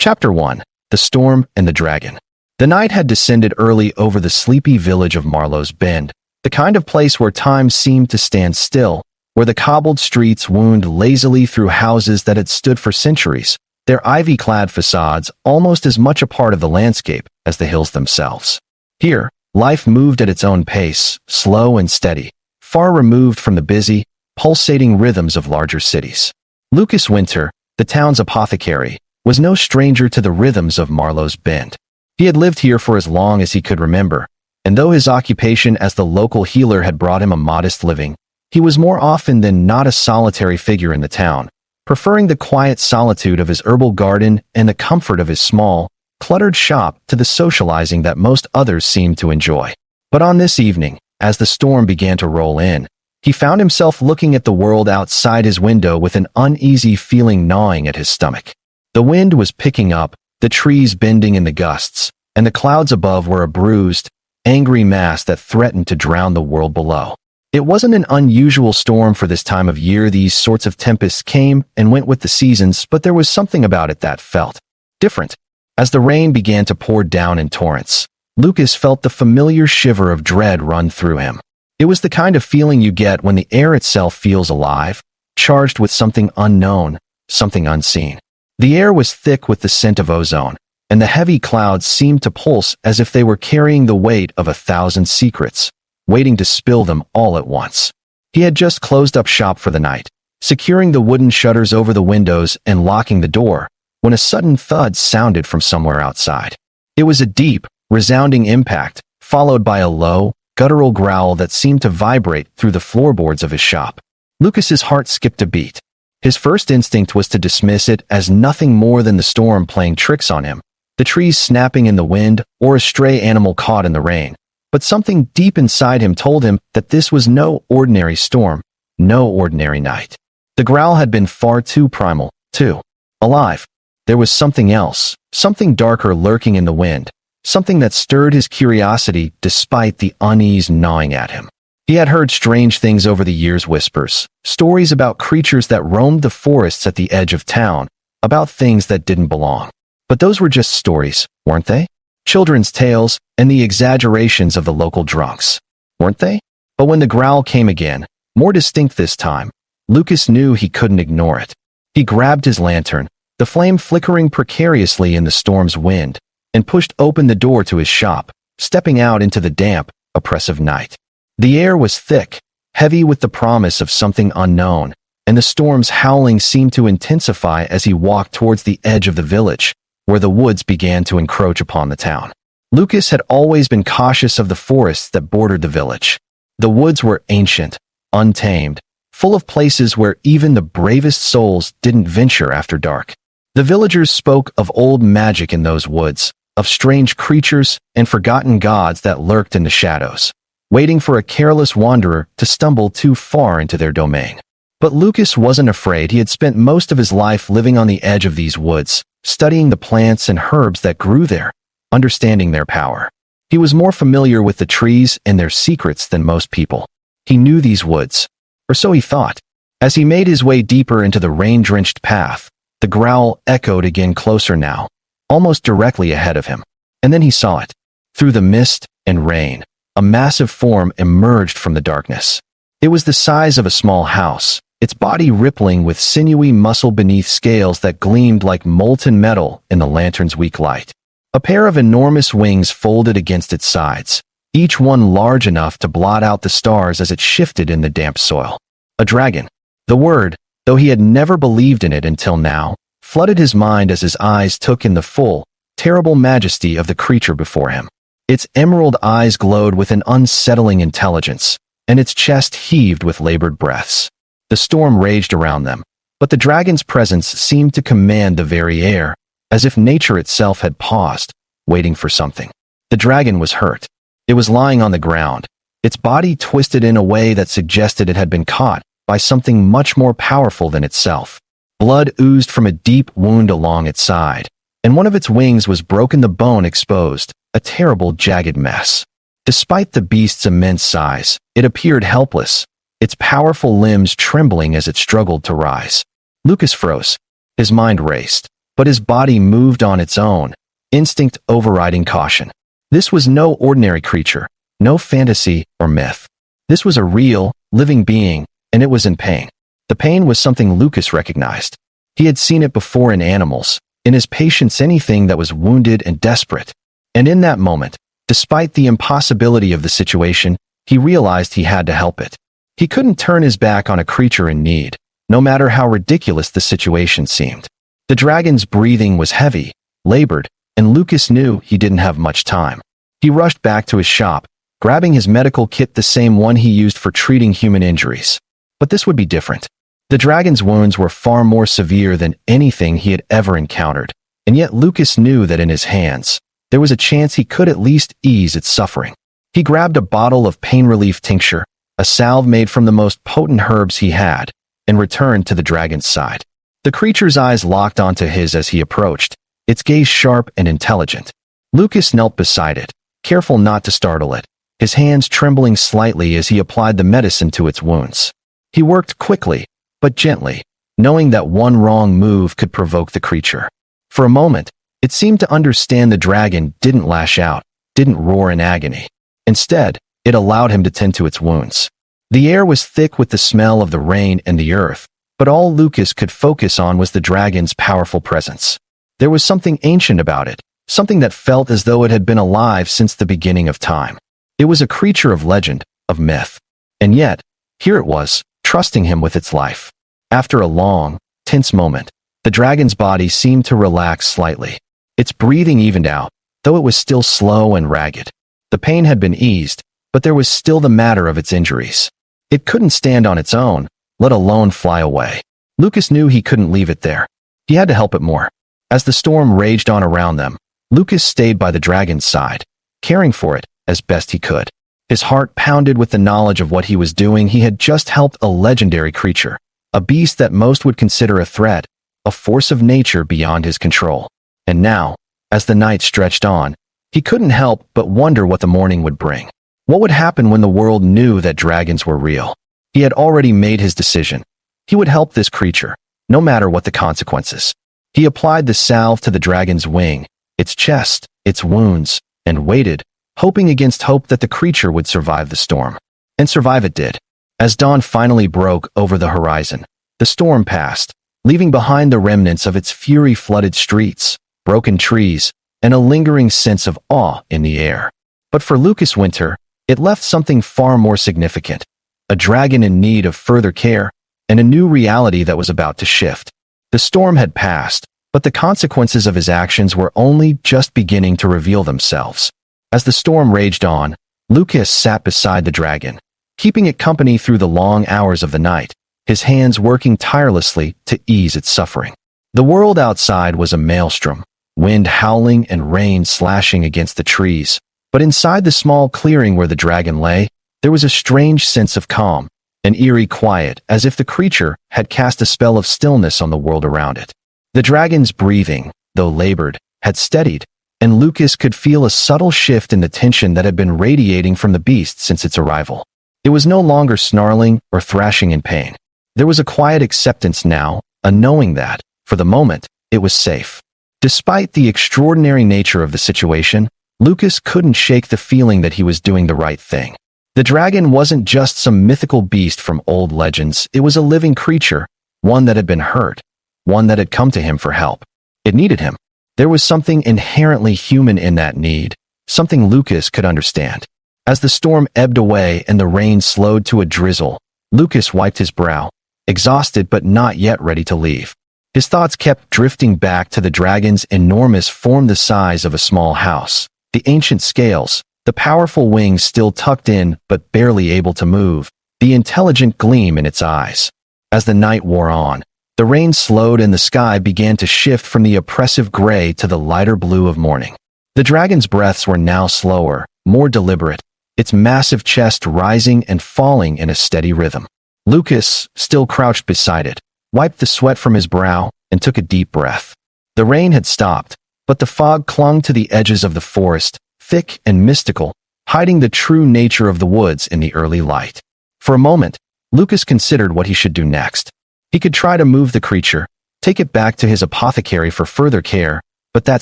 Chapter 1. The Storm and the Dragon. The night had descended early over the sleepy village of Marlowe's Bend, the kind of place where time seemed to stand still, where the cobbled streets wound lazily through houses that had stood for centuries, their ivy-clad facades almost as much a part of the landscape as the hills themselves. Here, life moved at its own pace, slow and steady, far removed from the busy, pulsating rhythms of larger cities. Lucas Winter, the town's apothecary, was no stranger to the rhythms of Marlowe's Bend. He had lived here for as long as he could remember, and though his occupation as the local healer had brought him a modest living, he was more often than not a solitary figure in the town, preferring the quiet solitude of his herbal garden and the comfort of his small, cluttered shop to the socializing that most others seemed to enjoy. But on this evening, as the storm began to roll in, he found himself looking at the world outside his window with an uneasy feeling gnawing at his stomach. The wind was picking up, the trees bending in the gusts, and the clouds above were a bruised, angry mass that threatened to drown the world below. It wasn't an unusual storm for this time of year. These sorts of tempests came and went with the seasons, but there was something about it that felt different. As the rain began to pour down in torrents, Lucas felt the familiar shiver of dread run through him. It was the kind of feeling you get when the air itself feels alive, charged with something unknown, something unseen. The air was thick with the scent of ozone, and the heavy clouds seemed to pulse as if they were carrying the weight of 1,000 secrets, waiting to spill them all at once. He had just closed up shop for the night, securing the wooden shutters over the windows and locking the door, when a sudden thud sounded from somewhere outside. It was a deep, resounding impact, followed by a low, guttural growl that seemed to vibrate through the floorboards of his shop. Lucas's heart skipped a beat. His first instinct was to dismiss it as nothing more than the storm playing tricks on him, the trees snapping in the wind, or a stray animal caught in the rain. But something deep inside him told him that this was no ordinary storm, no ordinary night. The growl had been far too primal, too alive. There was something else, something darker lurking in the wind, something that stirred his curiosity despite the unease gnawing at him. He had heard strange things over the years, whispers, stories about creatures that roamed the forests at the edge of town, about things that didn't belong. But those were just stories, weren't they? Children's tales and the exaggerations of the local drunks, weren't they? But when the growl came again, more distinct this time, Lucas knew he couldn't ignore it. He grabbed his lantern, the flame flickering precariously in the storm's wind, and pushed open the door to his shop, stepping out into the damp, oppressive night. The air was thick, heavy with the promise of something unknown, and the storm's howling seemed to intensify as he walked towards the edge of the village, where the woods began to encroach upon the town. Lucas had always been cautious of the forests that bordered the village. The woods were ancient, untamed, full of places where even the bravest souls didn't venture after dark. The villagers spoke of old magic in those woods, of strange creatures and forgotten gods that lurked in the shadows, waiting for a careless wanderer to stumble too far into their domain. But Lucas wasn't afraid. He had spent most of his life living on the edge of these woods, studying the plants and herbs that grew there, understanding their power. He was more familiar with the trees and their secrets than most people. He knew these woods, or so he thought. As he made his way deeper into the rain-drenched path, the growl echoed again, closer now, almost directly ahead of him. And then he saw it. Through the mist and rain, a massive form emerged from the darkness. It was the size of a small house, its body rippling with sinewy muscle beneath scales that gleamed like molten metal in the lantern's weak light. A pair of enormous wings folded against its sides, each one large enough to blot out the stars as it shifted in the damp soil. A dragon. The word, though he had never believed in it until now, flooded his mind as his eyes took in the full, terrible majesty of the creature before him. Its emerald eyes glowed with an unsettling intelligence, and its chest heaved with labored breaths. The storm raged around them, but the dragon's presence seemed to command the very air, as if nature itself had paused, waiting for something. The dragon was hurt. It was lying on the ground, its body twisted in a way that suggested it had been caught by something much more powerful than itself. Blood oozed from a deep wound along its side, and one of its wings was broken, the bone exposed, a terrible jagged mess. Despite the beast's immense size, it appeared helpless, its powerful limbs trembling as it struggled to rise. Lucas froze. His mind raced. but his body moved on its own, instinct overriding caution. This was no ordinary creature, no fantasy or myth. This was a real, living being, and it was in pain. The pain was something Lucas recognized. He had seen it before in animals, in his patience anything that was wounded and desperate. And in that moment, despite the impossibility of the situation, he realized he had to help it. He couldn't turn his back on a creature in need, no matter how ridiculous the situation seemed. The dragon's breathing was heavy, labored, and Lucas knew he didn't have much time. He rushed back to his shop, grabbing his medical kit, the same one he used for treating human injuries. But this would be different. The dragon's wounds were far more severe than anything he had ever encountered, and yet Lucas knew that in his hands, there was a chance he could at least ease its suffering. He grabbed a bottle of pain relief tincture, a salve made from the most potent herbs he had, and returned to the dragon's side. The creature's eyes locked onto his as he approached, its gaze sharp and intelligent. Lucas knelt beside it, careful not to startle it, his hands trembling slightly as he applied the medicine to its wounds. He worked quickly, but gently, knowing that one wrong move could provoke the creature. For a moment, it seemed to understand the dragon didn't lash out, didn't roar in agony. Instead, it allowed him to tend to its wounds. The air was thick with the smell of the rain and the earth, but all Lucas could focus on was the dragon's powerful presence. There was something ancient about it, something that felt as though it had been alive since the beginning of time. It was a creature of legend, of myth. And yet, here it was, trusting him with its life. After a long, tense moment, the dragon's body seemed to relax slightly. Its breathing evened out, though it was still slow and ragged. The pain had been eased, but there was still the matter of its injuries. It couldn't stand on its own, let alone fly away. Lucas knew he couldn't leave it there. He had to help it more. As the storm raged on around them, Lucas stayed by the dragon's side, caring for it as best he could. His heart pounded with the knowledge of what he was doing. He had just helped a legendary creature, a beast that most would consider a threat, a force of nature beyond his control. And now, as the night stretched on, he couldn't help but wonder what the morning would bring. What would happen when the world knew that dragons were real? He had already made his decision. He would help this creature, no matter what the consequences. He applied the salve to the dragon's wing, its chest, its wounds, and waited, hoping against hope that the creature would survive the storm. And survive it did. As dawn finally broke over the horizon, the storm passed, leaving behind the remnants of its fury-flooded streets, broken trees, and a lingering sense of awe in the air. But for Lucas Winter, it left something far more significant, a dragon in need of further care, and a new reality that was about to shift. The storm had passed, but the consequences of his actions were only just beginning to reveal themselves. As the storm raged on, Lucas sat beside the dragon, keeping it company through the long hours of the night, his hands working tirelessly to ease its suffering. The world outside was a maelstrom, wind howling and rain slashing against the trees, but inside the small clearing where the dragon lay, there was a strange sense of calm, an eerie quiet, as if the creature had cast a spell of stillness on the world around it. The dragon's breathing, though labored, had steadied, and Lucas could feel a subtle shift in the tension that had been radiating from the beast since its arrival. It was no longer snarling or thrashing in pain. There was a quiet acceptance now, a knowing that, for the moment, it was safe. Despite the extraordinary nature of the situation, Lucas couldn't shake the feeling that he was doing the right thing. The dragon wasn't just some mythical beast from old legends. It was a living creature, one that had been hurt, one that had come to him for help. It needed him. There was something inherently human in that need, something Lucas could understand. As the storm ebbed away and the rain slowed to a drizzle, Lucas wiped his brow, exhausted but not yet ready to leave. His thoughts kept drifting back to the dragon's enormous form, the size of a small house, the ancient scales, the powerful wings still tucked in but barely able to move, the intelligent gleam in its eyes. As the night wore on, the rain slowed and the sky began to shift from the oppressive gray to the lighter blue of morning. The dragon's breaths were now slower, more deliberate, its massive chest rising and falling in a steady rhythm. Lucas, still crouched beside it, wiped the sweat from his brow and took a deep breath. The rain had stopped, but the fog clung to the edges of the forest, thick and mystical, hiding the true nature of the woods in the early light. For a moment, Lucas considered what he should do next. He could try to move the creature, take it back to his apothecary for further care, but that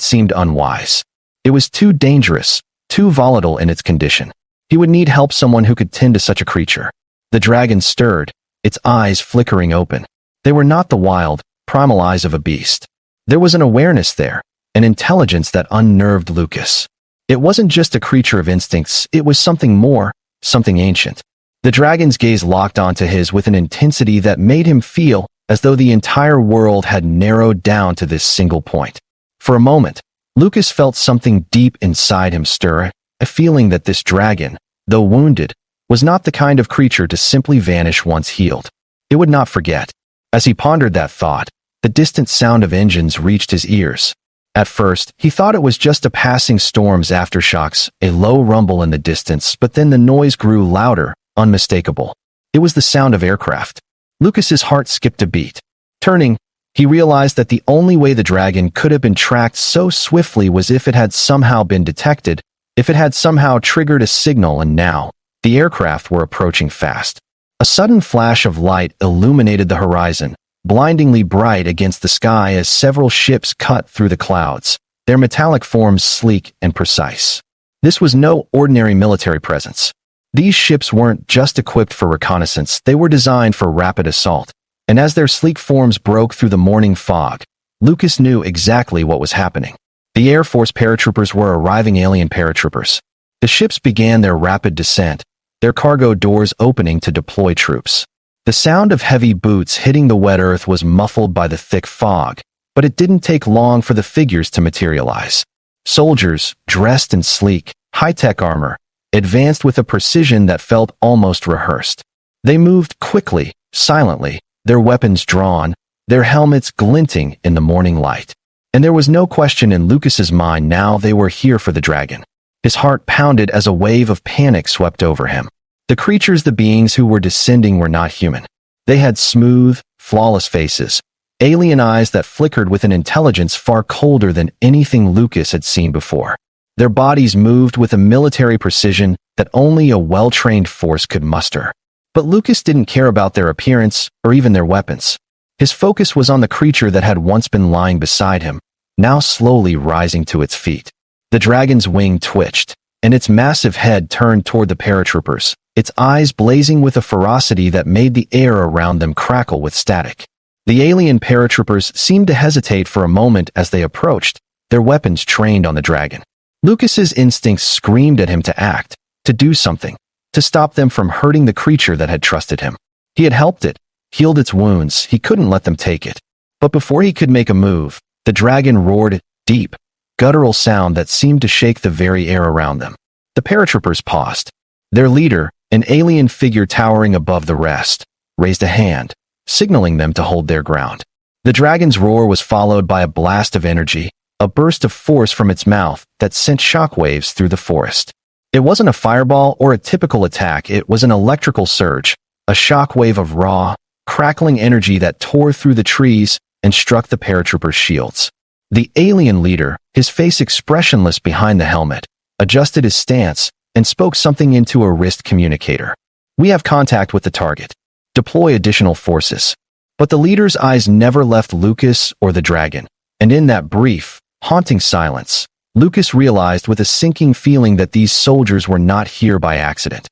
seemed unwise. It was too dangerous, too volatile in its condition. He would need help someone who could tend to such a creature. The dragon stirred, its eyes flickering open. They were not the wild, primal eyes of a beast. There was an awareness there, an intelligence that unnerved Lucas. It wasn't just a creature of instincts, it was something more, something ancient. The dragon's gaze locked onto his with an intensity that made him feel as though the entire world had narrowed down to this single point. For a moment, Lucas felt something deep inside him stir, a feeling that this dragon, though wounded, was not the kind of creature to simply vanish once healed. It would not forget. As he pondered that thought, the distant sound of engines reached his ears. At first, he thought it was just a passing storm's aftershocks, a low rumble in the distance, but then the noise grew louder, unmistakable. It was the sound of aircraft. Lucas's heart skipped a beat. Turning, he realized that the only way the dragon could have been tracked so swiftly was if it had somehow been detected, if it had somehow triggered a signal, and now, the aircraft were approaching fast. A sudden flash of light illuminated the horizon, blindingly bright against the sky as several ships cut through the clouds, their metallic forms sleek and precise. This was no ordinary military presence. These ships weren't just equipped for reconnaissance, they were designed for rapid assault. And as their sleek forms broke through the morning fog, Lucas knew exactly what was happening. The Air Force paratroopers were arriving, alien paratroopers. The ships began their rapid descent, their cargo doors opening to deploy troops. The sound of heavy boots hitting the wet earth was muffled by the thick fog, but it didn't take long for the figures to materialize. Soldiers, dressed in sleek, high-tech armor, advanced with a precision that felt almost rehearsed. They moved quickly, silently, their weapons drawn, their helmets glinting in the morning light. And there was no question in Lucas's mind now they were here for the dragon. His heart pounded as a wave of panic swept over him. The creatures, the beings who were descending, were not human. They had smooth, flawless faces, alien eyes that flickered with an intelligence far colder than anything Lucas had seen before. Their bodies moved with a military precision that only a well-trained force could muster. But Lucas didn't care about their appearance or even their weapons. His focus was on the creature that had once been lying beside him, now slowly rising to its feet. The dragon's wing twitched, and its massive head turned toward the paratroopers, its eyes blazing with a ferocity that made the air around them crackle with static. The alien paratroopers seemed to hesitate for a moment as they approached, their weapons trained on the dragon. Lucas's instincts screamed at him to act, to do something, to stop them from hurting the creature that had trusted him. He had helped it, healed its wounds, he couldn't let them take it. But before he could make a move, the dragon roared, deep, guttural sound that seemed to shake the very air around them. The paratroopers paused. Their leader, an alien figure towering above the rest, raised a hand, signaling them to hold their ground. The dragon's roar was followed by a blast of energy, a burst of force from its mouth that sent shockwaves through the forest. It wasn't a fireball or a typical attack, it was an electrical surge, a shockwave of raw, crackling energy that tore through the trees and struck the paratroopers' shields. The alien leader, his face expressionless behind the helmet, adjusted his stance and spoke something into a wrist communicator. "We have contact with the target. Deploy additional forces." But the leader's eyes never left Lucas or the dragon, and in that brief, haunting silence, Lucas realized with a sinking feeling that these soldiers were not here by accident.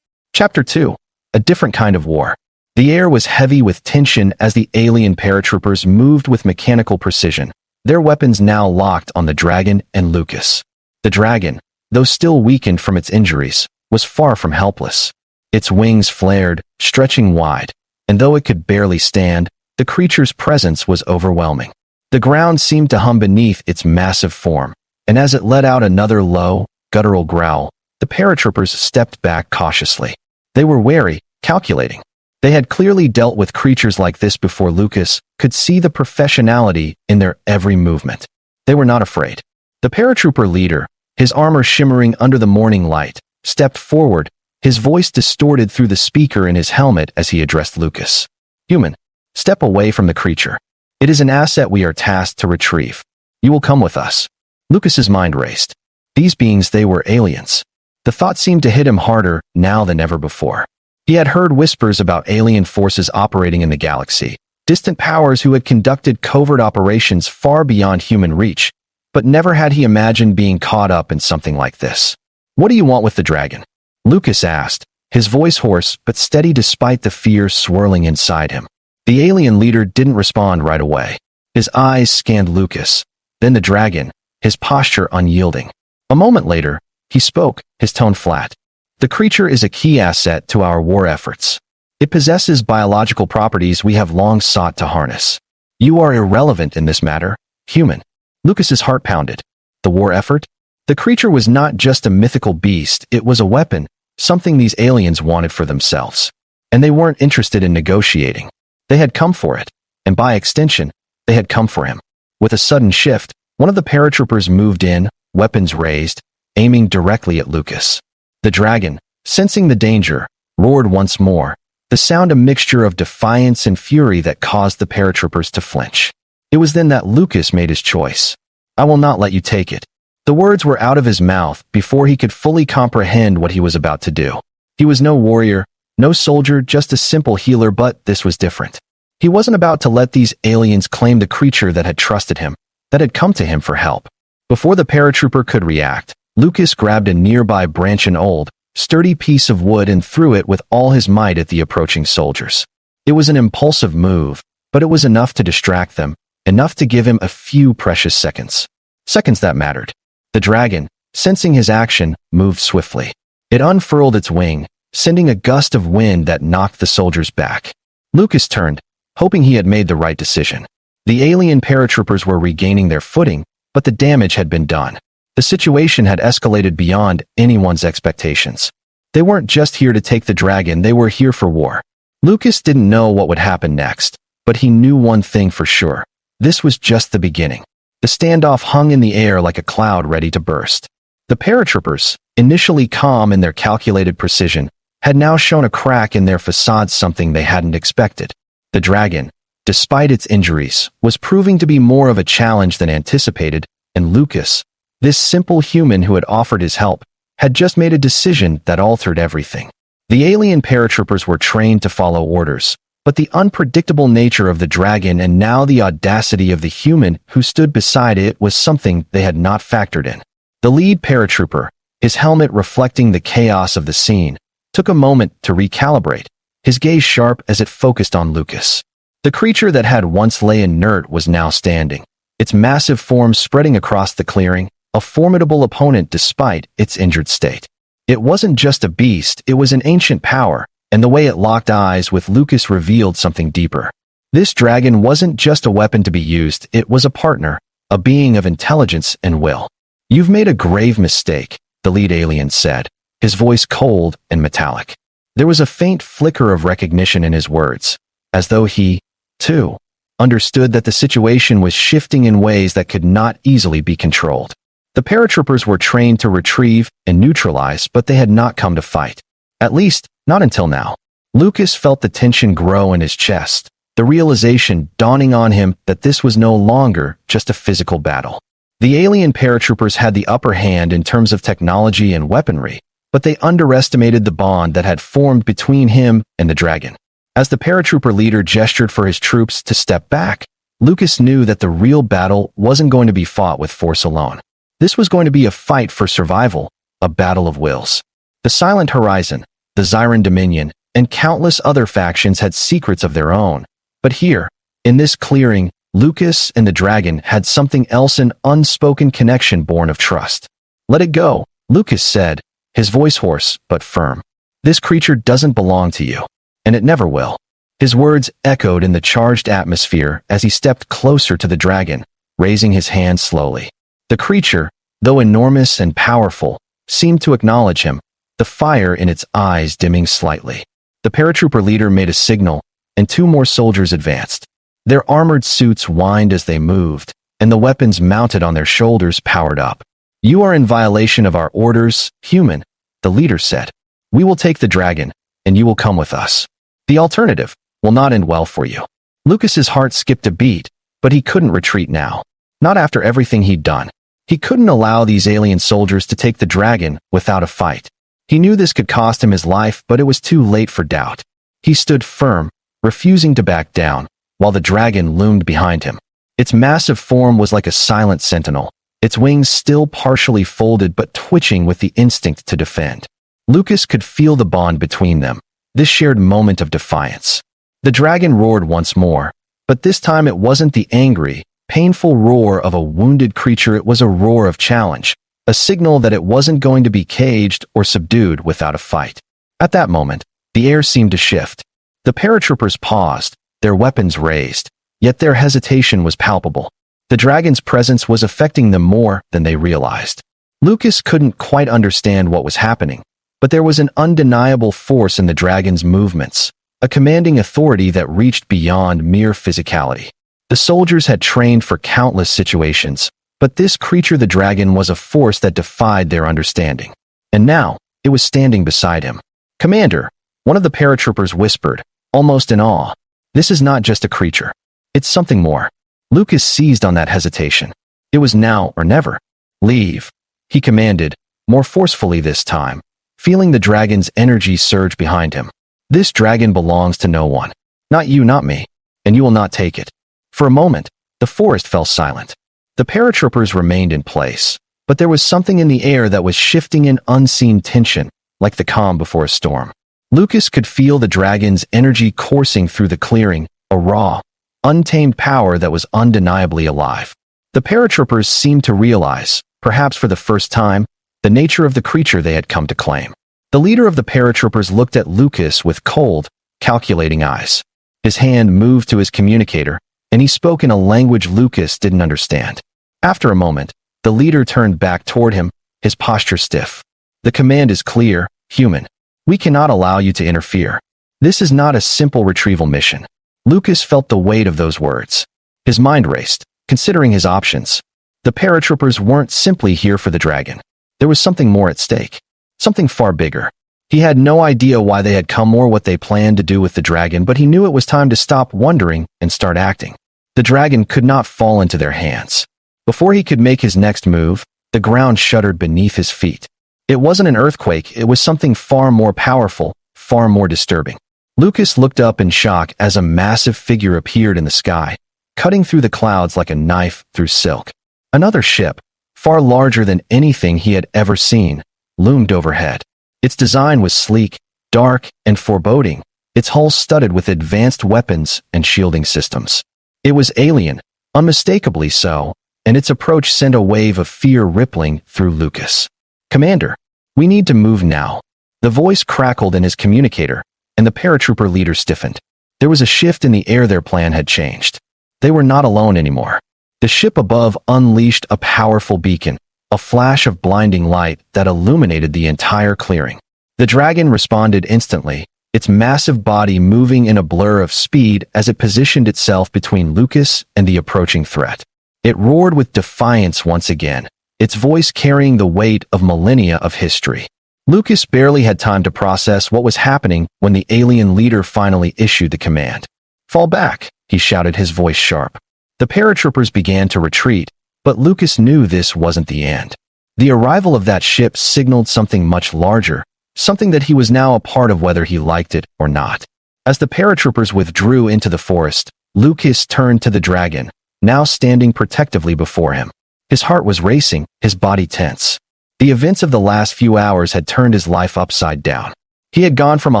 Chapter 2. A different kind of war. The air was heavy with tension as the alien paratroopers moved with mechanical precision, their weapons now locked on the dragon and Lucas. The dragon, though still weakened from its injuries, was far from helpless. Its wings flared, stretching wide, and though it could barely stand, the creature's presence was overwhelming. The ground seemed to hum beneath its massive form, and as it let out another low, guttural growl, the paratroopers stepped back cautiously. They were wary, calculating. They had clearly dealt with creatures like this before. Lucas could see the professionality in their every movement. They were not afraid. The paratrooper leader, his armor shimmering under the morning light, stepped forward, his voice distorted through the speaker in his helmet as he addressed Lucas. "Human, step away from the creature. It is an asset we are tasked to retrieve. You will come with us." Lucas's mind raced. These beings, they were aliens. The thought seemed to hit him harder now than ever before. He had heard whispers about alien forces operating in the galaxy, distant powers who had conducted covert operations far beyond human reach, but never had he imagined being caught up in something like this. "What do you want with the dragon?" Lucas asked, his voice hoarse but steady despite the fear swirling inside him. The alien leader didn't respond right away. His eyes scanned Lucas, then the dragon, his posture unyielding. A moment later, he spoke, his tone flat. "The creature is a key asset to our war efforts. It possesses biological properties we have long sought to harness. You are irrelevant in this matter, human." Lucas's heart pounded. The war effort? The creature was not just a mythical beast, it was a weapon, something these aliens wanted for themselves. And they weren't interested in negotiating. They had come for it, and by extension, they had come for him. With a sudden shift, one of the paratroopers moved in, weapons raised, aiming directly at Lucas. The dragon, sensing the danger, roared once more, the sound a mixture of defiance and fury that caused the paratroopers to flinch. It was then that Lucas made his choice. "I will not let you take it." The words were out of his mouth before he could fully comprehend what he was about to do. He was no warrior, no soldier, just a simple healer, but this was different. He wasn't about to let these aliens claim the creature that had trusted him, that had come to him for help. Before the paratrooper could react, Lucas grabbed a nearby branch, an old, sturdy piece of wood, and threw it with all his might at the approaching soldiers. It was an impulsive move, but it was enough to distract them, enough to give him a few precious seconds. Seconds that mattered. The dragon, sensing his action, moved swiftly. It unfurled its wing, sending a gust of wind that knocked the soldiers back. Lucas turned, hoping he had made the right decision. The alien paratroopers were regaining their footing, but the damage had been done. The situation had escalated beyond anyone's expectations. They weren't just here to take the dragon, they were here for war. Lucas didn't know what would happen next, but he knew one thing for sure. This was just the beginning. The standoff hung in the air like a cloud ready to burst. The paratroopers, initially calm in their calculated precision, had now shown a crack in their facade, something they hadn't expected. The dragon, despite its injuries, was proving to be more of a challenge than anticipated, and Lucas, this simple human who had offered his help, had just made a decision that altered everything. The alien paratroopers were trained to follow orders, but the unpredictable nature of the dragon and now the audacity of the human who stood beside it was something they had not factored in. The lead paratrooper, his helmet reflecting the chaos of the scene, took a moment to recalibrate, his gaze sharp as it focused on Lucas. The creature that had once lay inert was now standing, its massive form spreading across the clearing, a formidable opponent despite its injured state. It wasn't just a beast, it was an ancient power, and the way it locked eyes with Lucas revealed something deeper. This dragon wasn't just a weapon to be used, it was a partner, a being of intelligence and will. "You've made a grave mistake," the lead alien said, his voice cold and metallic. There was a faint flicker of recognition in his words, as though he, too, understood that the situation was shifting in ways that could not easily be controlled. The paratroopers were trained to retrieve and neutralize, but they had not come to fight. At least, not until now. Lucas felt the tension grow in his chest, the realization dawning on him that this was no longer just a physical battle. The alien paratroopers had the upper hand in terms of technology and weaponry, but they underestimated the bond that had formed between him and the dragon. As the paratrooper leader gestured for his troops to step back, Lucas knew that the real battle wasn't going to be fought with force alone. This was going to be a fight for survival, a battle of wills. The Silent Horizon, the Zyran Dominion, and countless other factions had secrets of their own. But here, in this clearing, Lucas and the dragon had something else, an unspoken connection born of trust. "Let it go," Lucas said, his voice hoarse but firm. "This creature doesn't belong to you, and it never will." His words echoed in the charged atmosphere as he stepped closer to the dragon, raising his hand slowly. The creature, though enormous and powerful, seemed to acknowledge him, the fire in its eyes dimming slightly. The paratrooper leader made a signal, and two more soldiers advanced. Their armored suits whined as they moved, and the weapons mounted on their shoulders powered up. "You are in violation of our orders, human," the leader said. "We will take the dragon, and you will come with us. The alternative will not end well for you." Lucas's heart skipped a beat, but he couldn't retreat now. Not after everything he'd done. He couldn't allow these alien soldiers to take the dragon without a fight. He knew this could cost him his life, but it was too late for doubt. He stood firm, refusing to back down, while the dragon loomed behind him. Its massive form was like a silent sentinel, its wings still partially folded but twitching with the instinct to defend. Lucas could feel the bond between them, this shared moment of defiance. The dragon roared once more, but this time it wasn't the angry, painful roar of a wounded creature, it was a roar of challenge, a signal that it wasn't going to be caged or subdued without a fight. At that moment, the air seemed to shift. The paratroopers paused, their weapons raised, yet their hesitation was palpable. The dragon's presence was affecting them more than they realized. Lucas couldn't quite understand what was happening, but there was an undeniable force in the dragon's movements, a commanding authority that reached beyond mere physicality. The soldiers had trained for countless situations, but this creature, the dragon, was a force that defied their understanding. And now, it was standing beside him. "Commander," one of the paratroopers whispered, almost in awe. "This is not just a creature. It's something more." Lucas seized on that hesitation. It was now or never. "Leave," he commanded, more forcefully this time, feeling the dragon's energy surge behind him. "This dragon belongs to no one. Not you, not me. And you will not take it." For a moment, the forest fell silent. The paratroopers remained in place, but there was something in the air that was shifting in unseen tension, like the calm before a storm. Lucas could feel the dragon's energy coursing through the clearing, a raw, untamed power that was undeniably alive. The paratroopers seemed to realize, perhaps for the first time, the nature of the creature they had come to claim. The leader of the paratroopers looked at Lucas with cold, calculating eyes. His hand moved to his communicator, and he spoke in a language Lucas didn't understand. After a moment, the leader turned back toward him, his posture stiff. "The command is clear, human. We cannot allow you to interfere. This is not a simple retrieval mission." Lucas felt the weight of those words. His mind raced, considering his options. The paratroopers weren't simply here for the dragon. There was something more at stake. Something far bigger. He had no idea why they had come or what they planned to do with the dragon, but he knew it was time to stop wondering and start acting. The dragon could not fall into their hands. Before he could make his next move, the ground shuddered beneath his feet. It wasn't an earthquake, it was something far more powerful, far more disturbing. Lucas looked up in shock as a massive figure appeared in the sky, cutting through the clouds like a knife through silk. Another ship, far larger than anything he had ever seen, loomed overhead. Its design was sleek, dark, and foreboding, its hull studded with advanced weapons and shielding systems. It was alien, unmistakably so, and its approach sent a wave of fear rippling through Lucas. "Commander, we need to move now." The voice crackled in his communicator, and the paratrooper leader stiffened. There was a shift in the air, their plan had changed. They were not alone anymore. The ship above unleashed a powerful beacon, a flash of blinding light that illuminated the entire clearing. The dragon responded instantly, its massive body moving in a blur of speed as it positioned itself between Lucas and the approaching threat. It roared with defiance once again, its voice carrying the weight of millennia of history. Lucas barely had time to process what was happening when the alien leader finally issued the command. "Fall back," he shouted, his voice sharp. The paratroopers began to retreat, but Lucas knew this wasn't the end. The arrival of that ship signaled something much larger, something that he was now a part of whether he liked it or not. As the paratroopers withdrew into the forest, Lucas turned to the dragon, now standing protectively before him. His heart was racing, his body tense. The events of the last few hours had turned his life upside down. He had gone from a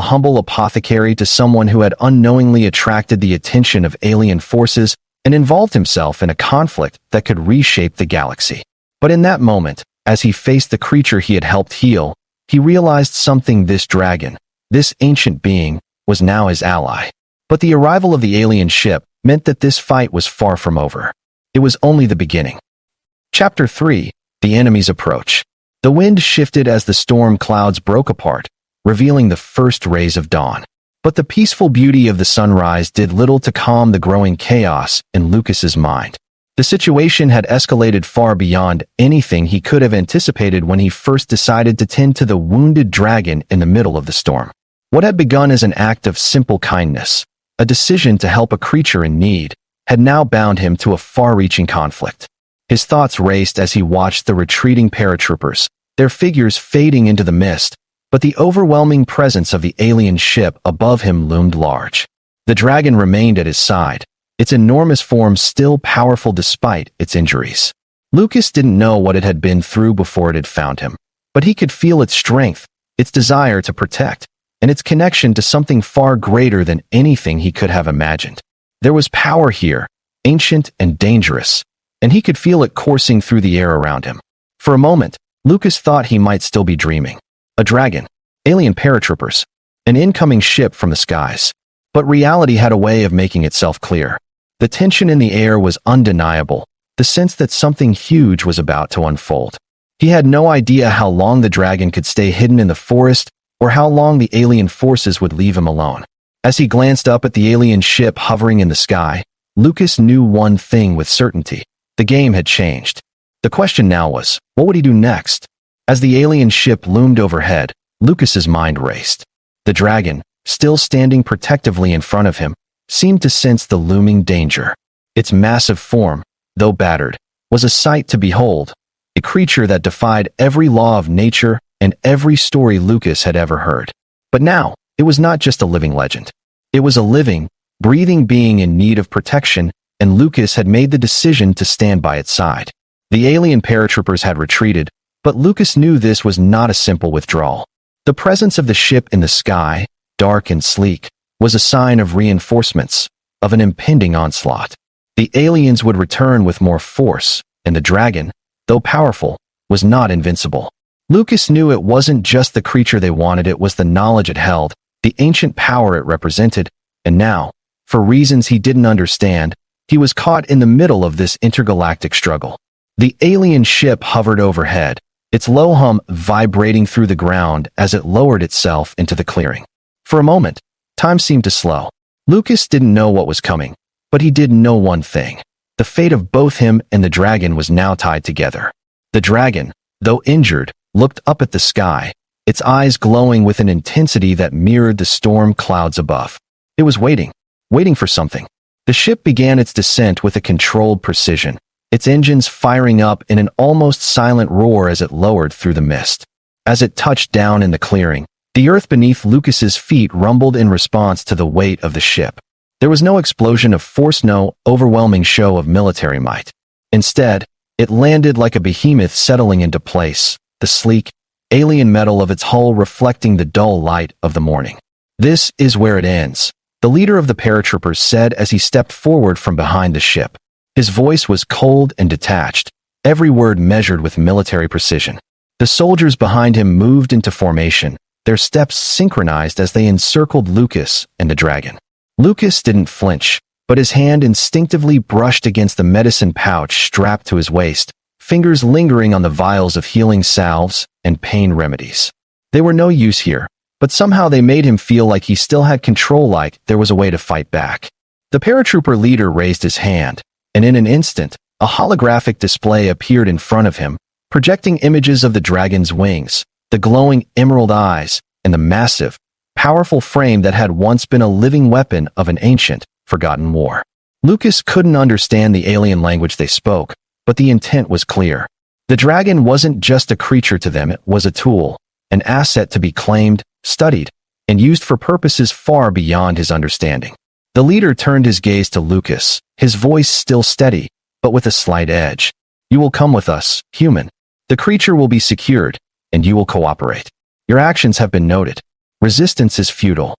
humble apothecary to someone who had unknowingly attracted the attention of alien forces and involved himself in a conflict that could reshape the galaxy. But in that moment, as he faced the creature he had helped heal, he realized something: this dragon, this ancient being, was now his ally. But the arrival of the alien ship meant that this fight was far from over. It was only the beginning. Chapter 3: The Enemy's Approach. The wind shifted as the storm clouds broke apart, revealing the first rays of dawn. But the peaceful beauty of the sunrise did little to calm the growing chaos in Lucas's mind. The situation had escalated far beyond anything he could have anticipated when he first decided to tend to the wounded dragon in the middle of the storm. What had begun as an act of simple kindness, a decision to help a creature in need, had now bound him to a far-reaching conflict. His thoughts raced as he watched the retreating paratroopers, their figures fading into the mist, but the overwhelming presence of the alien ship above him loomed large. The dragon remained at his side, its enormous form still powerful despite its injuries. Lucas didn't know what it had been through before it had found him, but he could feel its strength, its desire to protect, and its connection to something far greater than anything he could have imagined. There was power here, ancient and dangerous, and he could feel it coursing through the air around him. For a moment, Lucas thought he might still be dreaming. A dragon, alien paratroopers, an incoming ship from the skies. But reality had a way of making itself clear. The tension in the air was undeniable, the sense that something huge was about to unfold. He had no idea how long the dragon could stay hidden in the forest, or how long the alien forces would leave him alone. As he glanced up at the alien ship hovering in the sky, Lucas knew one thing with certainty. The game had changed. The question now was, what would he do next? As the alien ship loomed overhead, Lucas's mind raced. The dragon, still standing protectively in front of him, seemed to sense the looming danger. Its massive form, though battered, was a sight to behold, a creature that defied every law of nature and every story Lucas had ever heard. But now, it was not just a living legend. It was a living, breathing being in need of protection, and Lucas had made the decision to stand by its side. The alien paratroopers had retreated, but Lucas knew this was not a simple withdrawal. The presence of the ship in the sky, dark and sleek, was a sign of reinforcements, of an impending onslaught. The aliens would return with more force, and the dragon, though powerful, was not invincible. Lucas knew it wasn't just the creature they wanted, it was the knowledge it held, the ancient power it represented, and now, for reasons he didn't understand, he was caught in the middle of this intergalactic struggle. The alien ship hovered overhead, its low hum vibrating through the ground as it lowered itself into the clearing. For a moment, time seemed to slow. Lucas didn't know what was coming, but he did know one thing. The fate of both him and the dragon was now tied together. The dragon, though injured, looked up at the sky, its eyes glowing with an intensity that mirrored the storm clouds above. It was waiting for something. The ship began its descent with a controlled precision, its engines firing up in an almost silent roar as it lowered through the mist. As it touched down in the clearing, the earth beneath Lucas's feet rumbled in response to the weight of the ship. There was no explosion of force, no overwhelming show of military might. Instead, it landed like a behemoth settling into place, the sleek, alien metal of its hull reflecting the dull light of the morning. "This is where it ends," the leader of the paratroopers said as he stepped forward from behind the ship. His voice was cold and detached, every word measured with military precision. The soldiers behind him moved into formation, their steps synchronized as they encircled Lucas and the dragon. Lucas didn't flinch, but his hand instinctively brushed against the medicine pouch strapped to his waist, fingers lingering on the vials of healing salves and pain remedies. They were no use here, but somehow they made him feel like he still had control, like there was a way to fight back. The paratrooper leader raised his hand, and in an instant, a holographic display appeared in front of him, projecting images of the dragon's wings, the glowing emerald eyes, and the massive, powerful frame that had once been a living weapon of an ancient, forgotten war. Lucas couldn't understand the alien language they spoke, but the intent was clear. The dragon wasn't just a creature to them, it was a tool, an asset to be claimed, studied, and used for purposes far beyond his understanding. The leader turned his gaze to Lucas, his voice still steady, but with a slight edge. "You will come with us, human. The creature will be secured, and you will cooperate. Your actions have been noted. Resistance is futile."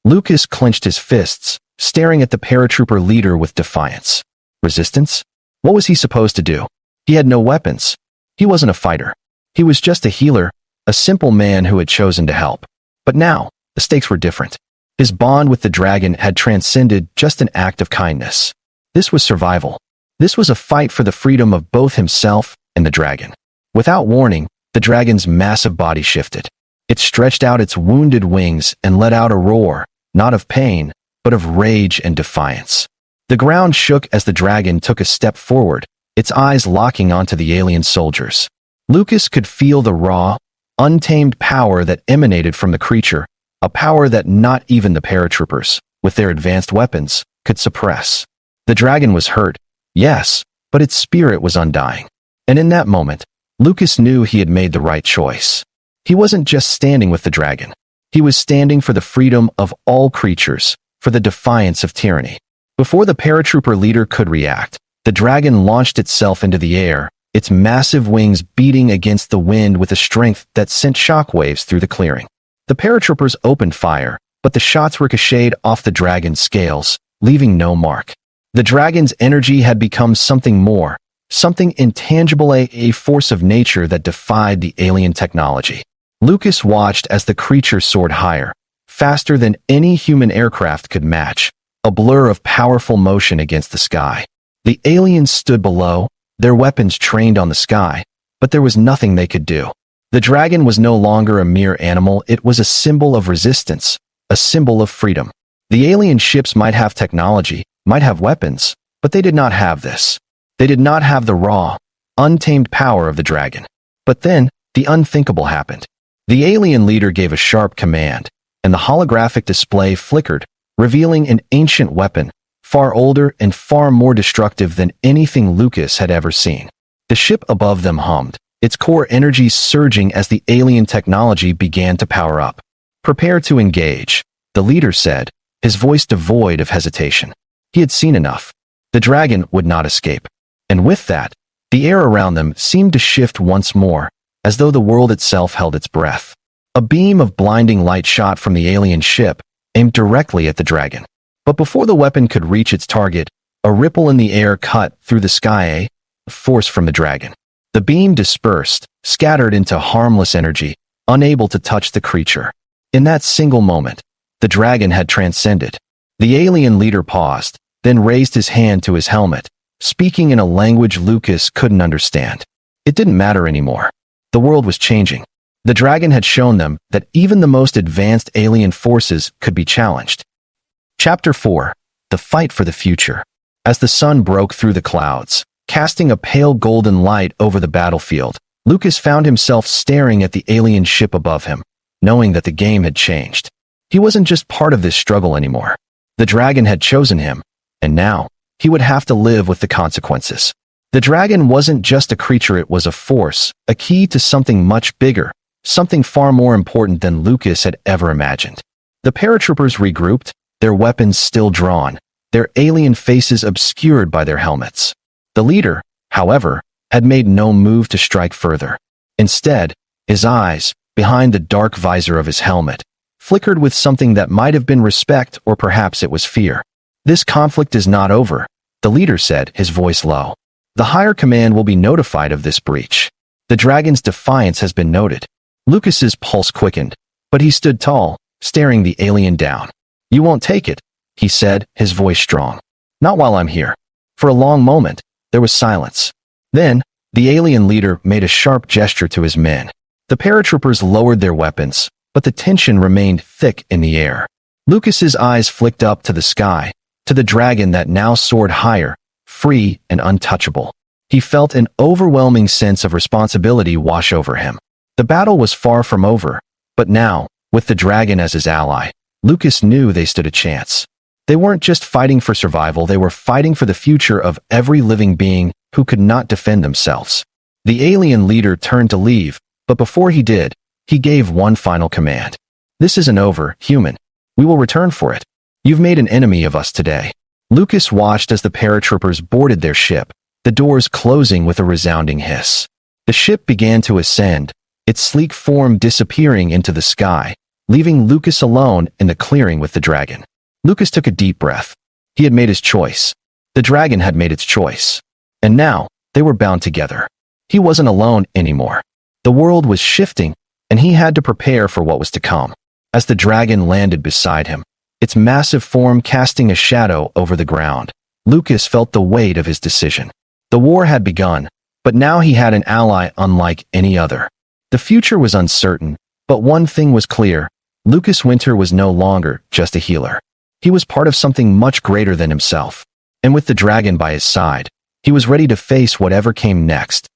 Lucas clenched his fists, staring at the paratrooper leader with defiance. Resistance? What was he supposed to do? He had no weapons. He wasn't a fighter. He was just a healer, a simple man who had chosen to help. But now, the stakes were different. His bond with the dragon had transcended just an act of kindness. This was survival. This was a fight for the freedom of both himself and the dragon. Without warning, the dragon's massive body shifted. It stretched out its wounded wings and let out a roar, not of pain, but of rage and defiance. The ground shook as the dragon took a step forward, its eyes locking onto the alien soldiers. Lucas could feel the raw, untamed power that emanated from the creature, a power that not even the paratroopers, with their advanced weapons, could suppress. The dragon was hurt, yes, but its spirit was undying. And in that moment, Lucas knew he had made the right choice. He wasn't just standing with the dragon. He was standing for the freedom of all creatures, for the defiance of tyranny. Before the paratrooper leader could react, the dragon launched itself into the air, its massive wings beating against the wind with a strength that sent shockwaves through the clearing. The paratroopers opened fire, but the shots ricocheted off the dragon's scales, leaving no mark. The dragon's energy had become something more, something intangible, a force of nature that defied the alien technology. Lucas watched as the creature soared higher, faster than any human aircraft could match, a blur of powerful motion against the sky. The aliens stood below, their weapons trained on the sky, but there was nothing they could do. The dragon was no longer a mere animal, it was a symbol of resistance, a symbol of freedom. The alien ships might have technology, might have weapons, but they did not have this. They did not have the raw, untamed power of the dragon. But then, the unthinkable happened. The alien leader gave a sharp command, and the holographic display flickered, revealing an ancient weapon, far older and far more destructive than anything Lucas had ever seen. The ship above them hummed, its core energies surging as the alien technology began to power up. "Prepare to engage," the leader said, his voice devoid of hesitation. He had seen enough. The dragon would not escape. And with that, the air around them seemed to shift once more, as though the world itself held its breath. A beam of blinding light shot from the alien ship, aimed directly at the dragon. But before the weapon could reach its target, a ripple in the air cut through the sky, a force from the dragon. The beam dispersed, scattered into harmless energy, unable to touch the creature. In that single moment, the dragon had transcended. The alien leader paused, then raised his hand to his helmet, speaking in a language Lucas couldn't understand. It didn't matter anymore. The world was changing. The dragon had shown them that even the most advanced alien forces could be challenged. Chapter 4. The Fight for the Future. As the sun broke through the clouds, casting a pale golden light over the battlefield, Lucas found himself staring at the alien ship above him, knowing that the game had changed. He wasn't just part of this struggle anymore. The dragon had chosen him, and now, he would have to live with the consequences. The dragon wasn't just a creature, it was a force, a key to something much bigger, something far more important than Lucas had ever imagined. The paratroopers regrouped, their weapons still drawn, their alien faces obscured by their helmets. The leader, however, had made no move to strike further. Instead, his eyes, behind the dark visor of his helmet, flickered with something that might have been respect or perhaps it was fear. "This conflict is not over," the leader said, his voice low. "The higher command will be notified of this breach. The dragon's defiance has been noted." Lucas's pulse quickened, but he stood tall, staring the alien down. "You won't take it," he said, his voice strong. "Not while I'm here." For a long moment, there was silence. Then, the alien leader made a sharp gesture to his men. The paratroopers lowered their weapons, but the tension remained thick in the air. Lucas's eyes flicked up to the sky, to the dragon that now soared higher, free and untouchable. He felt an overwhelming sense of responsibility wash over him. The battle was far from over, but now, with the dragon as his ally, Lucas knew they stood a chance. They weren't just fighting for survival, they were fighting for the future of every living being who could not defend themselves. The alien leader turned to leave, but before he did, he gave one final command. "This isn't over, human. We will return for it. You've made an enemy of us today." Lucas watched as the paratroopers boarded their ship, the doors closing with a resounding hiss. The ship began to ascend, its sleek form disappearing into the sky, leaving Lucas alone in the clearing with the dragon. Lucas took a deep breath. He had made his choice. The dragon had made its choice. And now, they were bound together. He wasn't alone anymore. The world was shifting, and he had to prepare for what was to come. As the dragon landed beside him, its massive form casting a shadow over the ground, Lucas felt the weight of his decision. The war had begun, but now he had an ally unlike any other. The future was uncertain, but one thing was clear: Lucas Winter was no longer just a healer. He was part of something much greater than himself. And with the dragon by his side, he was ready to face whatever came next,